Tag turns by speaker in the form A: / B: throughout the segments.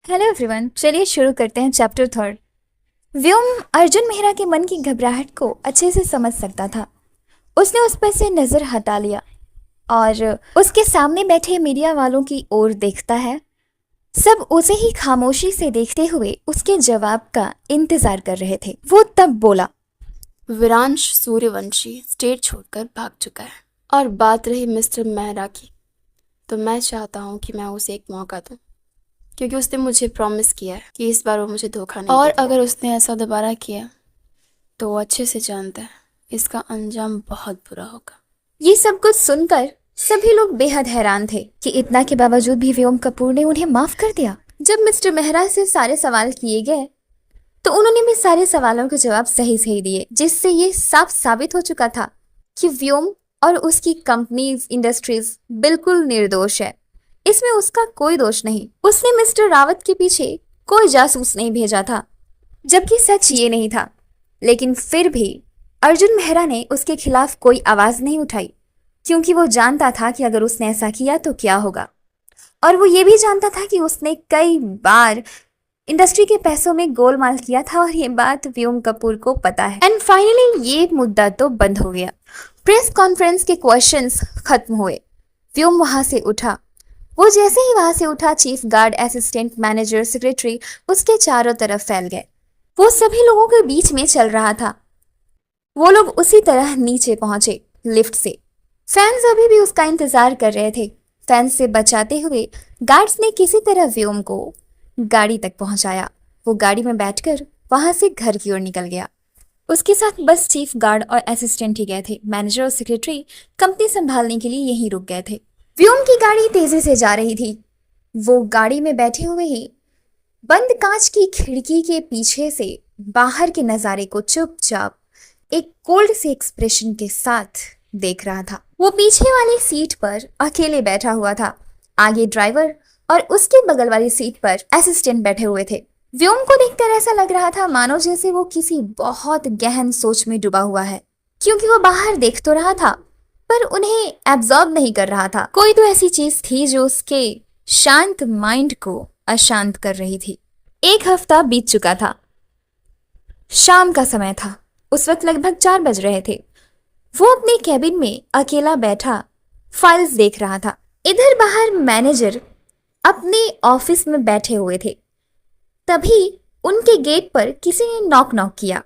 A: Hello everyone, चलिए शुरू करते हैं चैप्टर थर्ड। व्योम अर्जुन मेहरा के मन की घबराहट को अच्छे से समझ सकता था। उसने उस पर से नजर हटा लिया और उसके सामने बैठे मीडिया वालों की ओर देखता है। सब उसे ही खामोशी से देखते हुए उसके जवाब का इंतजार कर रहे थे। वो तब बोला,
B: विरांश सूर्यवंशी स्टेट छोड़कर भाग चुका है। और बात रही मिस्टर मेहरा की, तो मैं चाहता हूँ कि मैं उसे एक मौका दूँ, क्योंकि उसने मुझे प्रॉमिस किया है कि इस बार वो मुझे धोखा नहीं
C: और
B: देगा।
C: अगर उसने ऐसा दोबारा किया तो वो अच्छे से जानता है इसका अंजाम बहुत बुरा होगा।
A: ये सब कुछ सुनकर सभी लोग बेहद हैरान थे कि इतना के बावजूद भी व्योम कपूर ने उन्हें माफ कर दिया। जब मिस्टर मेहरा से सारे सवाल किए गए तो उन्होंने भी सारे सवालों के जवाब सही सही दिए, जिससे ये साफ साबित हो चुका था कि व्योम और उसकी कंपनीज इंडस्ट्रीज बिल्कुल निर्दोष है। इसमें उसका कोई दोष नहीं। उसने मिस्टर रावत के पीछे कोई जासूस नहीं भेजा था, जबकि सच ये नहीं था। लेकिन फिर भी अर्जुन मेहरा ने उसके खिलाफ कोई आवाज नहीं उठाई, क्योंकि वो जानता था कि अगर उसने ऐसा किया तो क्या होगा। और वो ये भी जानता था कि उसने कई बार इंडस्ट्री के पैसों में गोलमाल किया था, और ये बात व्योम कपूर को पता है। एंड फाइनली ये मुद्दा तो बंद हो गया। प्रेस कॉन्फ्रेंस के क्वेश्चंस खत्म हुए। व्योम वहां से उठा। वो जैसे ही वहां से उठा, chief guard, assistant manager, secretary उसके चारों तरफ फैल गए। वो सभी लोगों के बीच में चल रहा था। वो लोग उसी तरह नीचे पहुंचे लिफ्ट से। फैंस अभी भी उसका इंतजार कर रहे थे। फैंस से बचाते हुए गार्ड्स ने किसी तरह व्योम को गाड़ी तक पहुंचाया। वो गाड़ी में बैठकर वहां से घर की ओर निकल गया। उसके साथ बस चीफ गार्ड और असिस्टेंट ही गए थे। मैनेजर और सेक्रेटरी कंपनी संभालने के लिए यहीं रुक गए थे। व्योम की गाड़ी तेजी से जा रही थी। वो गाड़ी में बैठे हुए ही बंद कांच की खिड़की के पीछे से बाहर के नजारे को चुपचाप एक कोल्ड से एक्सप्रेशन के साथ देख रहा था। वो पीछे वाली सीट पर अकेले बैठा हुआ था। आगे ड्राइवर और उसके बगल वाली सीट पर असिस्टेंट बैठे हुए थे। व्योम को देखकर ऐसा लग रहा था मानो जैसे वो किसी बहुत गहन सोच में डूबा हुआ है, क्योंकि वो बाहर देख तो रहा था पर उन्हें एब्जॉर्ब नहीं कर रहा था। कोई तो ऐसी चीज थी जो उसके शांत माइंड को अशांत कर रही थी। एक हफ्ता बीत चुका था। शाम का समय था। उस वक्त लगभग 4 बज रहे थे। वो अपने कैबिन में अकेला बैठा फाइल्स देख रहा था। इधर बाहर मैनेजर अपने ऑफिस में बैठे हुए थे। तभी उनके गेट पर किसी ने नॉक नॉक किया।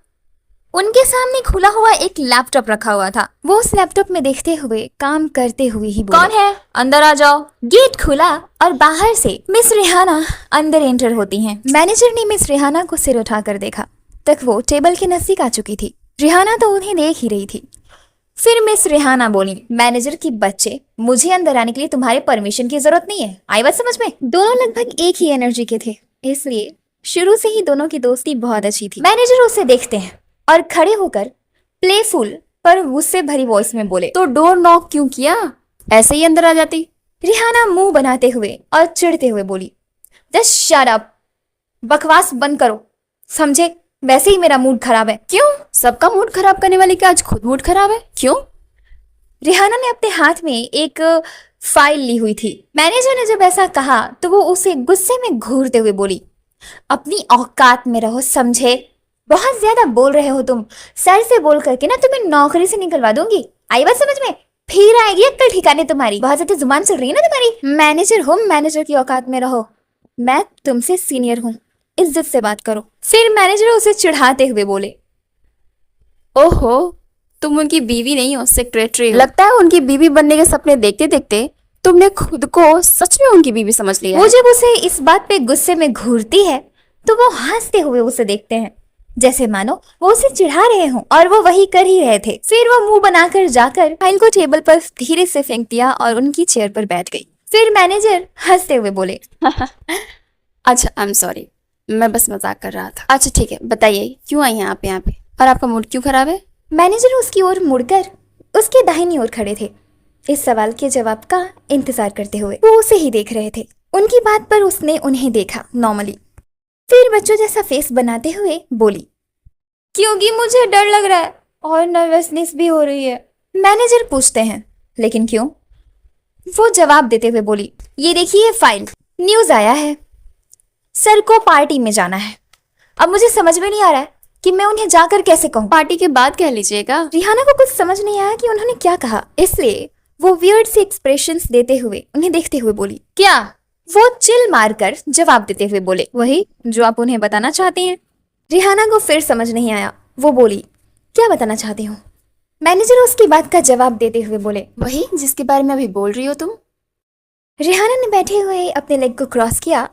A: उनके सामने खुला हुआ एक लैपटॉप रखा हुआ था। वो उस लैपटॉप में देखते हुए, काम करते हुए ही बोले, कौन है? अंदर आ जाओ। गेट खुला और बाहर से मिस रेहाना अंदर एंटर होती हैं। मैनेजर ने मिस रेहाना को सिर उठाकर देखा तक वो टेबल के नजदीक आ चुकी थी। रेहाना तो उन्हें देख ही रही थी। फिर मिस रेहाना बोली, मैनेजर की बच्चे, मुझे अंदर आने के लिए तुम्हारे परमिशन की जरूरत नहीं है। आई बात समझ में? दोनों लगभग एक ही एनर्जी के थे, इसलिए शुरू से ही दोनों की दोस्ती बहुत अच्छी थी। मैनेजर उसे देखते हैं और खड़े होकर प्लेफुल पर गुस्से भरी वॉइस में बोले,
B: तो डोर नॉक क्यों किया? ऐसे ही अंदर आ जाती।
A: रेहाना मुंह बनाते हुए और चिढ़ते हुए बोली, जस्ट शट अप, बकवास बंद करो, समझे? वैसे ही मेरा मूड खराब है।
B: क्यों? सबका मूड खराब करने वाली क्या आज खुद मूड खराब है? क्यों?
A: रेहाना ने अपने हाथ में एक फाइल ली हुई थी। मैनेजर ने जब ऐसा कहा तो वो उसे गुस्से में घूरते हुए बोली, अपनी औकात में रहो, समझे? बहुत ज्यादा बोल रहे हो तुम। सर से बोल करके ना तुम्हें नौकरी से निकलवा दूंगी। आई बात समझ में? फिर आएगी अक्ल ठिकाने तुम्हारी। बहुत ज्यादा जुबान चल रही है ना तुम्हारी। मैनेजर हो, मैनेजर की औकात में रहो। मैं तुमसे सीनियर हूँ, इज्जत से बात करो। फिर मैनेजर उसे चिढ़ाते हुए बोले,
B: ओहो, तुम उनकी बीवी नहीं हो, सेक्रेटरी हो।
C: लगता है उनकी बीवी बनने के सपने देखते देखते तुमने खुद को सच में उनकी बीवी समझ लिया
A: वो
C: है।
A: जब उसे इस बात पे गुस्से में घूरती है तो वो हंसते हुए उसे देखते हैं, जैसे मानो वो उसे चिढ़ा रहे हों, और वो वही कर ही रहे थे। फिर वो मुंह बनाकर जाकर फाइल को टेबल पर धीरे से फेंक दिया और उनकी चेयर पर बैठ गई। फिर मैनेजर हंसते हुए बोले,
C: अच्छा, आई एम सॉरी, मैं बस मजाक कर रहा था। अच्छा ठीक है, बताइए क्यों आई हैं आप यहाँ पे, और आपका मूड क्यों खराब है?
A: मैनेजर उसकी ओर मुड़कर उसके दाहिनी ओर खड़े थे, इस सवाल के जवाब का इंतजार करते हुए। वो उसे ही देख रहे थे। उनकी बात पर उसने उन्हें देखा नॉर्मली। फिर बच्चों जैसा फेस बनाते हुए बोली, क्योंकि मुझे डर लग रहा है और नर्वसनेस भी हो रही है। मैनेजर पूछते हैं, लेकिन क्यों? वो जवाब देते हुए बोली, ये देखिए फाइल, न्यूज आया है। सर को पार्टी में जाना है। अब मुझे समझ में नहीं आ रहा है कि मैं उन्हें जाकर कैसे कहूँ।
C: पार्टी के बाद कह लीजिएगा।
A: रिहाना को कुछ समझ नहीं आया कि उन्होंने क्या कहा, इसलिए वो वियर्ड से एक्सप्रेशंस देते हुए उन्हें देखते हुए बोली, क्या? वो चिल मारकर जवाब देते हुए बोले, वही जो आप उन्हें बताना चाहते हैं। रिहाना को फिर समझ नहीं आया। वो बोली, क्या बताना चाहती हूँ? मैनेजर उसकी बात का जवाब देते हुए बोले,
C: वही जिसके बारे में अभी बोल रही हो तुम।
A: रिहाना ने बैठे हुए अपने लेग को क्रॉस किया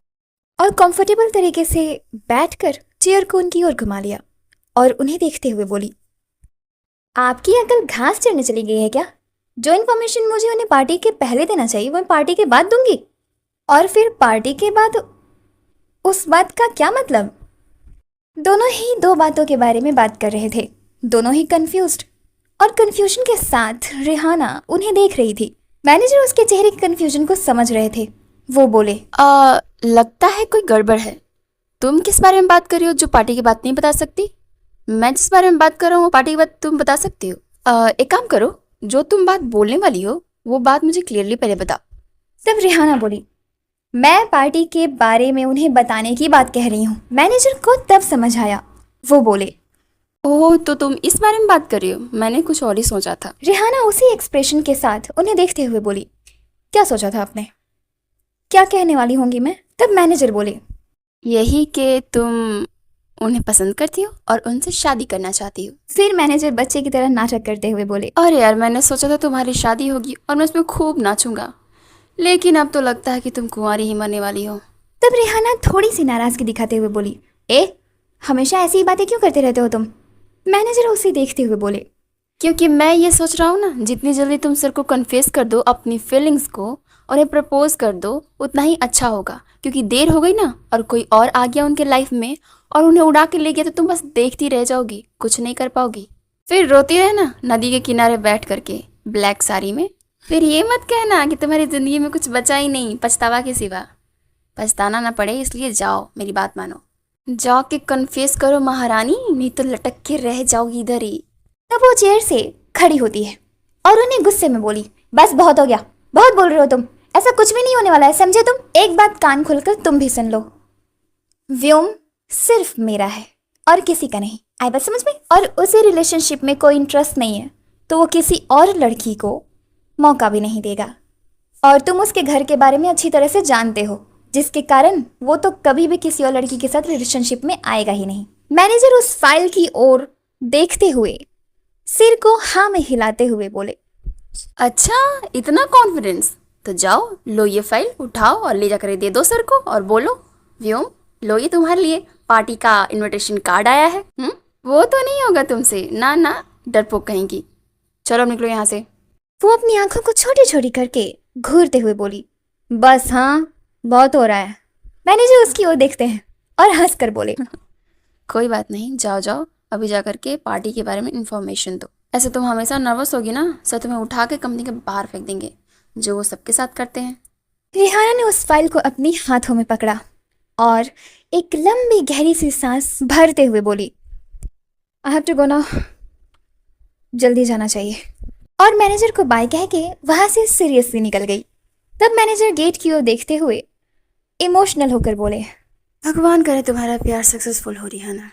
A: और कंफर्टेबल तरीके से बैठकर चेयर को उनकी ओर घुमा लिया और उन्हें देखते हुए बोली, आपकी अकल घास चढ़ने चली गई है क्या? जो इन्फॉर्मेशन मुझे उन्हें पार्टी के पहले देना चाहिए वो मैं पार्टी के बाद दूंगी, और फिर पार्टी के बाद उस बात का क्या मतलब? दोनों ही दो बातों के बारे में बात कर रहे थे। दोनों ही कंफ्यूज्ड, और कंफ्यूजन के साथ रिहाना उन्हें देख रही थी। मैनेजर उसके चेहरे के कंफ्यूजन को समझ रहे थे। वो बोले,
C: लगता है कोई गड़बड़ है। तुम किस बारे में बात कर रही हो जो पार्टी की बात नहीं बता सकती? मैं जिस बारे में बात कर रहा हूँ वो पार्टी की बात तुम बता सकती हो। एक काम करो, जो तुम बात बोलने वाली हो वो बात मुझे क्लियरली पहले बताओ।
A: तब रिहाना बोली, मैं पार्टी के बारे में उन्हें बताने की बात कह रही हूँ। मैनेजर को तब समझ आया। वो बोले,
C: ओह, तो तुम इस बारे में बात कर रही हो, मैंने कुछ और ही सोचा था।
A: रिहाना उसी एक्सप्रेशन के साथ उन्हें देखते हुए बोली, क्या सोचा था आपने? क्या कहने वाली होंगी मैं? तब मैनेजर बोले,
C: यही कि तुम उन्हें पसंद करती हो और उनसे शादी करना चाहती हो।
A: फिर मैनेजर बच्चे की तरह नाटक करते हुए बोले,
C: अरे यार, मैंने सोचा था तुम्हारी शादी होगी और मैं उसमें खूब नाचूंगा, लेकिन अब तो लगता है कि तुम कुंवारी ही मरने वाली हो।
A: तब रिहाना थोड़ी सी नाराजगी दिखाते हुए बोली, हमेशा ऐसी ही बातें क्यों करते रहते हो तुम? मैनेजर उसे देखते हुए बोले,
C: क्योंकि मैं ये सोच रहा हूँ ना, जितनी जल्दी तुम सर को कन्फेस कर दो अपनी फीलिंग्स को और उन्हें प्रपोज कर दो उतना ही अच्छा होगा। क्योंकि देर हो गई ना और कोई और आ गया उनके लाइफ में और उन्हें उड़ा के ले गया तो तुम बस देखती रह जाओगी, कुछ नहीं कर पाओगी। फिर रोती रहे ना नदी के किनारे बैठ करके ब्लैक साड़ी में। फिर ये मत कहना कि तुम्हारी ज़िंदगी में कुछ बचा ही नहीं पछतावा के सिवा। पछताना ना पड़े इसलिए जाओ, मेरी बात मानो, जाओ के कन्फेस करो महारानी, नहीं तो लटक के रह जाओगी इधर ही।
A: तब वो चेयर से खड़ी होती है और उन्हें गुस्से में बोली, बस बहुत हो गया, बहुत बोल रहे हो तुम, ऐसा कुछ भी नहीं होने वाला है, समझे तुम? एक बात कान खोलकर तुम भी सुन लो, व्योम सिर्फ मेरा है और किसी का नहीं। आई बात समझ में? और उसे रिलेशनशिप में कोई इंटरेस्ट नहीं है तो वो किसी और लड़की को मौका भी नहीं देगा। और तुम उसके घर के बारे में अच्छी तरह से जानते हो, जिसके कारण वो तो कभी भी किसी और लड़की के साथ रिलेशनशिप में आएगा ही नहीं। मैनेजर उस फाइल की ओर देखते हुए सिर को हाँ में हिलाते हुए बोले,
C: अच्छा, इतना कॉन्फिडेंस? तो जाओ, लो ये फाइल उठाओ और ले जाकर दे दो सर को और बोलो, व्योम लो ये तुम्हारे लिए पार्टी का इनविटेशन कार्ड आया है। वो तो नहीं होगा तुमसे, ना ना, डरपोक कहेंगी। चलो निकलो यहाँ से।
A: वो अपनी आंखों को छोटी छोटी करके घूरते हुए बोली, बस हाँ, बहुत हो रहा है। मैनेजर उसकी ओर देखते हैं और हंस कर बोले,
C: कोई बात नहीं, जाओ जाओ, अभी जा करके पार्टी के बारे में इन्फॉर्मेशन दो। ऐसे तुम हमेशा नर्वस होगी ना, सर तुम्हें उठा के कंपनी के बाहर फेंक देंगे, जो वो सबके साथ करते हैं।
A: रिहाना ने उस फाइल को अपनी हाथों में पकड़ा और एक लंबी गहरी सी सांस भरते हुए बोली, I have to go now, जल्दी जाना चाहिए। और मैनेजर को बाय कह के वहां से सीरियसली निकल गई। तब मैनेजर गेट की ओर देखते हुए इमोशनल होकर बोले,
C: भगवान करे तुम्हारा प्यार सक्सेसफुल हो रिहाना।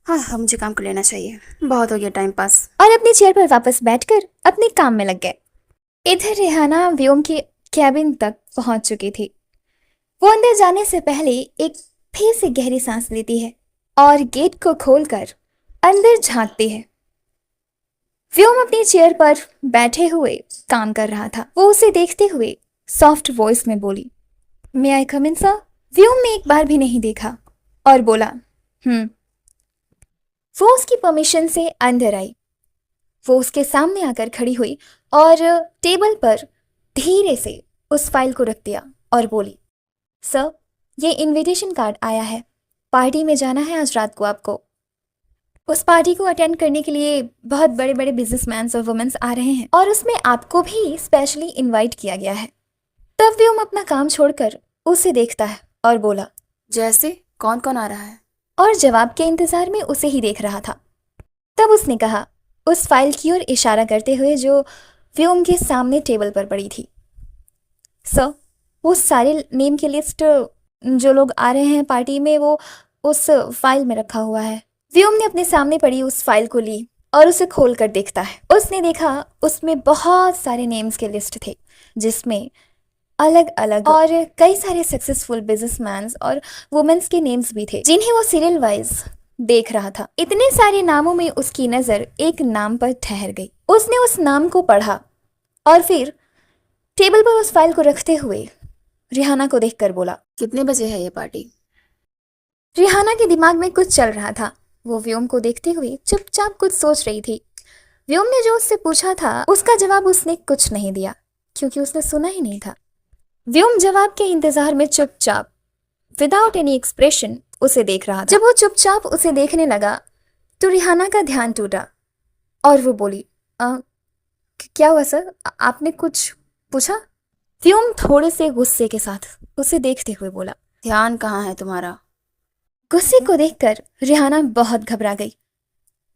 C: हाँ, मुझे काम कर लेना चाहिए, बहुत हो गया टाइम पास।
A: और अपनी चेयर पर वापस बैठकर अपने काम में लग गए। इधर रिहाना व्योम के कैबिन तक पहुंच चुकी थी। वो अंदर जाने से पहले एक फिर से गहरी सांस लेती है और गेट को खोलकर अंदर झांकती है। व्योम अपनी चेयर पर बैठे हुए काम कर रहा था। वो उसे देखते हुए सॉफ्ट वॉइस में बोली, मे आई कम इन सर? व्योम ने एक बार भी नहीं देखा और बोला, वो उसकी परमिशन से अंदर आई। वो उसके सामने आकर खड़ी हुई और टेबल पर धीरे से उस फाइल को रख दिया और बोली, सर, ये इनविटेशन कार्ड आया है, पार्टी में जाना है आज रात को आपको। उस पार्टी को अटेंड करने के लिए बहुत बड़े बड़े बिजनेसमैन और वुमेन्स आ रहे हैं और उसमें आपको भी स्पेशली इनवाइट किया गया है। तब व्योम अपना काम छोड़कर उसे देखता है और बोला,
C: जैसे कौन कौन आ रहा है?
A: और जवाब के इंतजार में उसे ही देख रहा था। तब उसने कहा, उस फाइल की ओर इशारा करते हुए जो व्योम के सामने टेबल पर पड़ी थी, सर, वो सारे नेम की लिस्ट जो लोग आ रहे हैं पार्टी में वो उस फाइल में रखा हुआ है। व्योम ने अपने सामने पड़ी उस फाइल को ली और उसे खोल कर देखता है। उसने देखा उसमें बहुत सारे नेम्स के लिस्ट थे, जिसमें अलग अलग और कई सारे सक्सेसफुल बिजनेसमैन और वुमेन्स के नेम्स भी थे, जिन्हें वो सीरियल वाइज देख रहा था। इतने सारे नामों में उसकी नजर एक नाम पर ठहर गई। उसने उस नाम को पढ़ा और फिर टेबल पर उस फाइल को रखते हुए रिहाना को देखकर बोला,
B: कितने बजे है ये पार्टी?
A: रिहाना के दिमाग में कुछ चल रहा था। वो व्योम को देखते हुए चुपचाप कुछ सोच रही थी। व्योम ने जो उससे पूछा था उसका जवाब उसने कुछ नहीं दिया, क्योंकि उसने सुना ही नहीं था। व्योम जवाब के इंतजार में चुपचाप विदाउट एनी एक्सप्रेशन उसे देख रहा था। जब वो चुपचाप उसे देखने लगा तो रिहाना का ध्यान टूटा और वो बोली, क्या हुआ सर, आपने कुछ पूछा? व्योम थोड़े से गुस्से के साथ उसे देखते हुए बोला।
B: ध्यान कहाँ है तुम्हारा?
A: गुस्से को देखकर रिहाना बहुत घबरा गई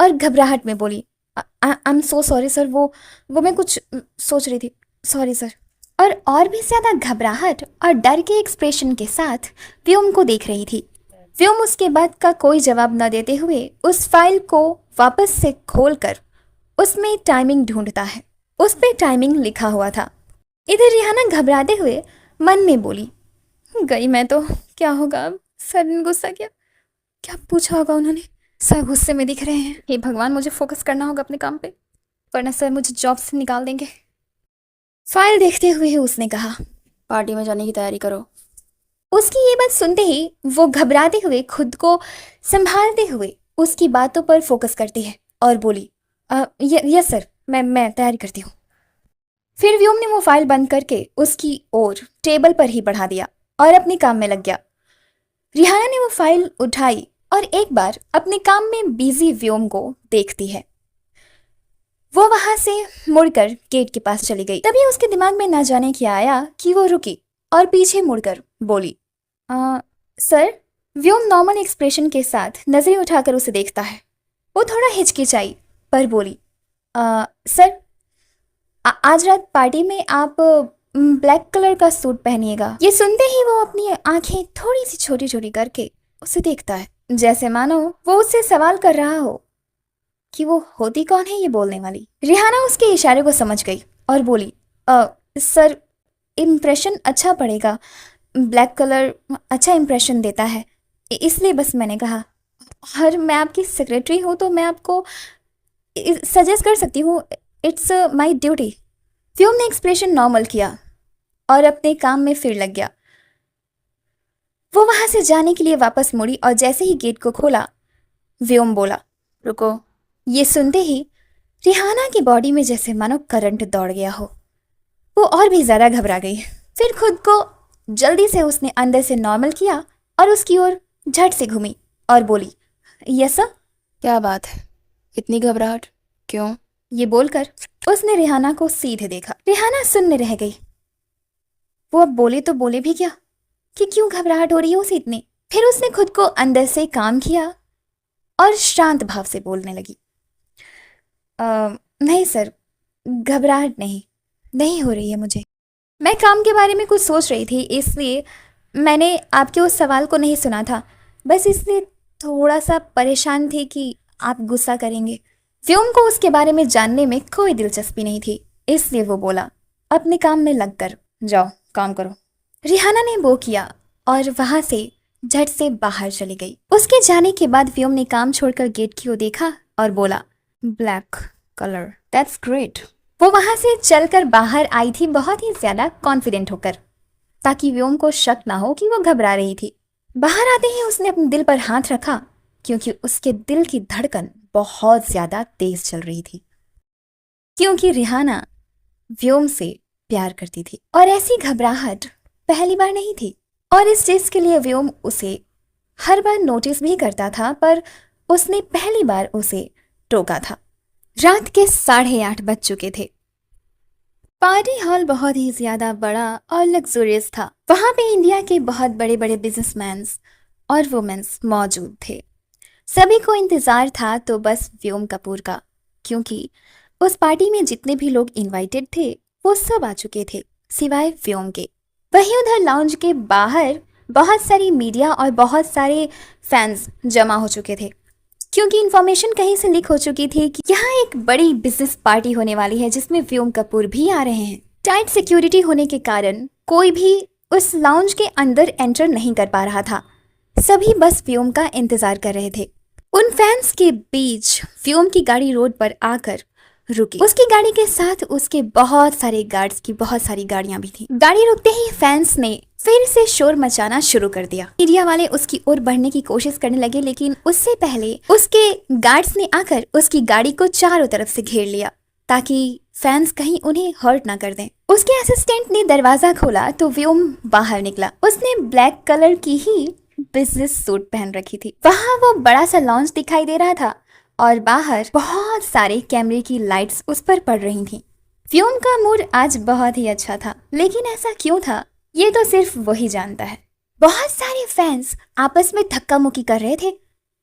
A: और घबराहट में बोली, I am so sorry sir, वो मैं कुछ सोच रही थी, सॉरी सर। और भी ज्यादा घबराहट और डर के एक्सप्रेशन के साथ व्योम को देख रही थी। व्योम उसके बाद का कोई जवाब न देते हुए उस फाइल को वापस से खोलकर उसमें टाइमिंग ढूंढता है। उस पे टाइमिंग लिखा हुआ था। इधर रिहाना घबराते हुए मन में बोली, गई मैं तो, क्या होगा अब? सर ने गुस्सा किया, क्या पूछा होगा उन्होंने? सर गुस्से में दिख रहे हैं। हे भगवान, मुझे फोकस करना होगा अपने काम पे, वरना सर मुझे जॉब से निकाल देंगे। फाइल देखते हुए उसने कहा,
B: पार्टी में जाने की तैयारी करो।
A: उसकी ये बात सुनते ही वो घबराते हुए खुद को संभालते हुए उसकी बातों पर फोकस करती है और बोली, यस सर, मैं तैयारी करती हूँ। फिर व्योम ने वो फाइल बंद करके उसकी ओर टेबल पर ही बढ़ा दिया और अपने काम में लग गया। रिहाना ने वो फाइल उठाई और एक बार अपने काम में बिजी व्योम को देखती है। वो वहां से मुड़कर गेट के पास चली गई। तभी उसके दिमाग में ना जाने क्या आया कि वो रुकी और पीछे मुड़कर बोली, सर। व्योम नॉर्मल एक्सप्रेशन के साथ नजरें उठाकर उसे देखता है। वो थोड़ा हिचकिचाई पर बोली, सर, आज रात पार्टी में आप ब्लैक कलर का सूट पहनिएगा। ये सुनते ही वो अपनी आंखें थोड़ी सी छोटी छोटी करके उसे देखता है, जैसे मानो वो उससे सवाल कर रहा हो कि वो होती कौन है ये बोलने वाली। रिहाना उसके इशारे को समझ गई और बोली, सर, इम्प्रेशन अच्छा पड़ेगा, ब्लैक कलर अच्छा इम्प्रेशन देता है, इसलिए बस मैंने कहा। और मैं आपकी सेक्रेटरी हूँ तो मैं आपको सजेस्ट कर सकती हूँ, इट्स माई ड्यूटी। व्योम ने एक्सप्रेशन नॉर्मल किया और अपने काम में फिर लग गया। वो वहां से जाने के लिए वापस मुड़ी और जैसे ही गेट को खोला व्योम बोला,
B: रुको।
A: ये सुनते ही रिहाना की बॉडी में जैसे मानो करंट दौड़ गया हो। वो और भी ज्यादा घबरा गई। फिर खुद को जल्दी से उसने अंदर से नॉर्मल किया और उसकी ओर झट से घूमी और बोली, यस सर।
B: क्या बात है, इतनी घबराहट क्यों?
A: ये बोलकर उसने रिहाना को सीधे देखा। रिहाना सुनने रह गई। वो अब बोले तो बोले भी क्या कि क्यों घबराहट हो रही है उसे इतनी। फिर उसने खुद को अंदर से काम किया और शांत भाव से बोलने लगी, नहीं सर, घबराहट नहीं हो रही है मुझे। मैं काम के बारे में कुछ सोच रही थी, इसलिए मैंने आपके उस सवाल को नहीं सुना था, बस इसलिए थोड़ा सा परेशान थी कि आप गुस्सा करेंगे। व्योम को उसके बारे में जानने में कोई दिलचस्पी नहीं थी, इसलिए वो बोला, अपने काम में लगकर जाओ, काम करो। रिहाना ने वो किया और वहां से झट से बाहर चली गई। उसके जाने के बाद व्योम ने काम छोड़कर गेट की ओर देखा और बोला, ब्लैक कलर, दैट्स ग्रेट। वो वहां से चलकर बाहर आई थी बहुत ही ज्यादा कॉन्फिडेंट होकर, ताकि व्योम को शक ना हो कि वो घबरा रही थी। बाहर आते ही उसने अपने दिल पर हाथ रखा, क्योंकि उसके दिल की धड़कन बहुत ज्यादा तेज चल रही थी, क्योंकि रिहाना व्योम से प्यार करती थी और ऐसी घबराहट पहली बार नहीं थी। और इस चीज के लिए व्योम उसे हर बार नोटिस भी करता था, पर उसने पहली बार उसे टोका था। रात के 8:30 बज चुके थे। पार्टी हॉल बहुत ही ज्यादा बड़ा और लग्जरियस था। वहां पे इंडिया के बहुत बड़े बड़े बिजनेसमैन और वुमेन्स मौजूद थे। सभी को इंतजार था तो बस व्योम कपूर का, क्योंकि उस पार्टी में जितने भी लोग इनवाइटेड थे वो सब आ चुके थे सिवाय व्योम के। वहीं उधर लाउंज के बाहर बहुत सारी मीडिया और बहुत सारे फैंस जमा हो चुके थे, क्योंकि इन्फॉर्मेशन कहीं से लीक हो चुकी थी कि यहाँ एक बड़ी बिजनेस पार्टी होने वाली है जिसमें व्योम कपूर भी आ रहे हैं। टाइट सिक्योरिटी होने के कारण कोई भी उस लाउंज के अंदर एंटर नहीं कर पा रहा था। सभी बस व्योम का इंतजार कर रहे थे। उन फैंस के बीच व्योम की गाड़ी रोड पर आकर रुकी। उसकी गाड़ी के साथ उसके बहुत सारे गार्ड्स की बहुत सारी गाड़ियां भी थी। गाड़ी रुकते ही फैंस ने फिर से शोर मचाना शुरू कर दिया। मीडिया वाले उसकी ओर बढ़ने की कोशिश करने लगे, लेकिन उससे पहले उसके गार्ड्स ने आकर उसकी गाड़ी को चारों तरफ से घेर लिया ताकि फैंस कहीं उन्हें हर्ट ना कर दें। उसके असिस्टेंट ने दरवाजा खोला तो व्योम बाहर निकला। उसने ब्लैक कलर की ही बिजनेस सूट पहन रखी थी। वहां वो बड़ा सा लॉन्च दिखाई दे रहा था और बाहर बहुत सारे कैमरे की लाइट्स उस पर पड़ रही थीं। व्योम का मूड आज बहुत ही अच्छा था, लेकिन ऐसा क्यों था ये तो सिर्फ वही जानता है। बहुत सारे फैंस आपस में धक्का मुक्की कर रहे थे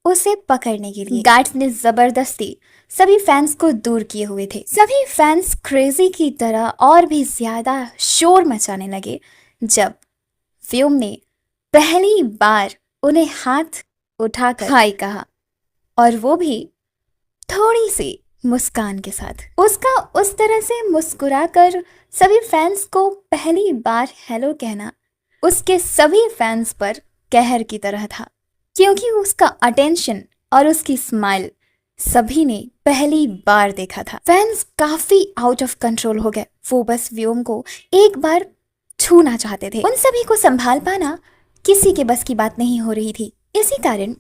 A: उसे पकड़ने के लिए। गार्ड्स ने जबरदस्ती सभी फैंस को दूर किए हुए थे। सभी फैंस क्रेजी की तरह और भी ज्यादा शोर मचाने लगे जब व्योम ने पहली बार उन्हें हाथ उठाकर हाय कहा, और वो भी थोड़ी सी मुस्कान के साथ। उसका उस तरह से मुस्कुराकर सभी फैंस को पहली बार हेलो कहना उसके सभी फैंस पर कहर की तरह था, क्योंकि उसका अटेंशन और उसकी स्माइल सभी ने पहली बार देखा था। फैंस काफी आउट ऑफ कंट्रोल हो गए। वो बस व्योम को एक बार छूना चाहते थे। उन सभी को संभाल पाना किसी के बस की बात नहीं हो रही थी। इसी कारण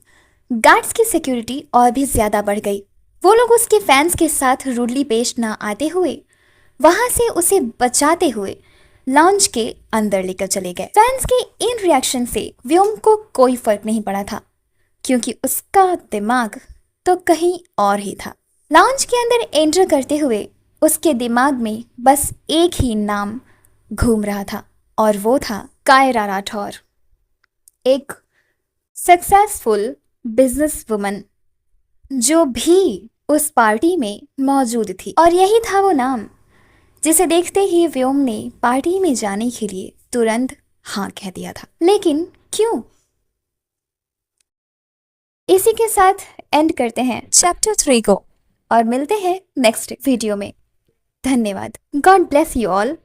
A: गार्ड्स की सिक्योरिटी और भी ज्यादा बढ़ गई। वो लोग उसके फैंस के साथ रूडली पेश ना आते हुए वहां से उसे बचाते हुए लॉन्च के अंदर लेकर चले गए। फैंस के इन रिएक्शन से व्योम को कोई फर्क नहीं पड़ा था, क्योंकि उसका दिमाग तो कहीं और ही था। लॉन्च के अंदर एंटर करते हुए उसके दिमाग में बस एक ही नाम घूम रहा था, और वो था कायरा राठौर, एक सक्सेसफुल बिजनेस वुमन जो भी उस पार्टी में मौजूद थी। और यही था वो नाम जिसे देखते ही व्योम ने पार्टी में जाने के लिए तुरंत हाँ कह दिया था। लेकिन क्यों? इसी के साथ एंड करते हैं चैप्टर 3 को और मिलते हैं नेक्स्ट वीडियो में। धन्यवाद। God bless you all.